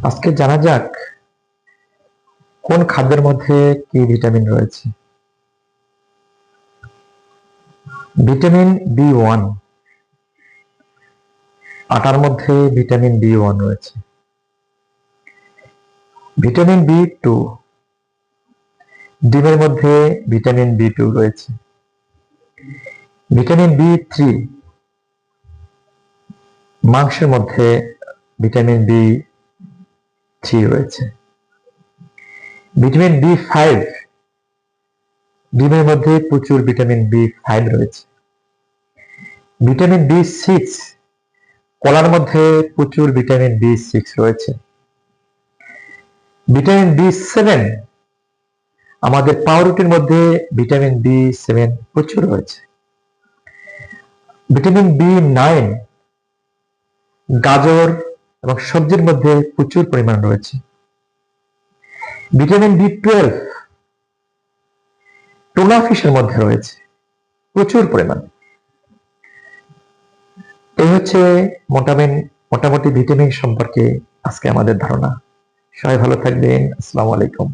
আজকে জানা যাক কোন খাদ্যের মধ্যে কি ভিটামিন রয়েছে। ভিটামিন বি1, আটার মধ্যে ভিটামিন বি1 রয়েছে। ভিটামিন বি2, ডিমের মধ্যে ভিটামিন বি2 রয়েছে। ভিটামিন বি3, মাংসের মধ্যে ভিটামিন বি3 রয়েছে। ভিটামিন বি5, ডিমের মধ্যে প্রচুর ভিটামিন বি5 রয়েছে। ভিটামিন বি6, কলার মধ্যে প্রচুর ভিটামিন বি6 রয়েছে। ভিটামিন বি7, আমাদের পাউরুটির মধ্যে ভিটামিন বি7 প্রচুর রয়েছে। ভিটামিন বি9, গাজর এবং সবজির মধ্যে প্রচুর পরিমাণ রয়েছে। ভিটামিন বি12, টুনা ফিশের মধ্যে রয়েছে প্রচুর পরিমাণ। এই হচ্ছে মোটামুটি ভিটামিন সম্পর্কে আজকে আমাদের ধারণা। সবাই ভালো থাকবেন। আসসালামু আলাইকুম।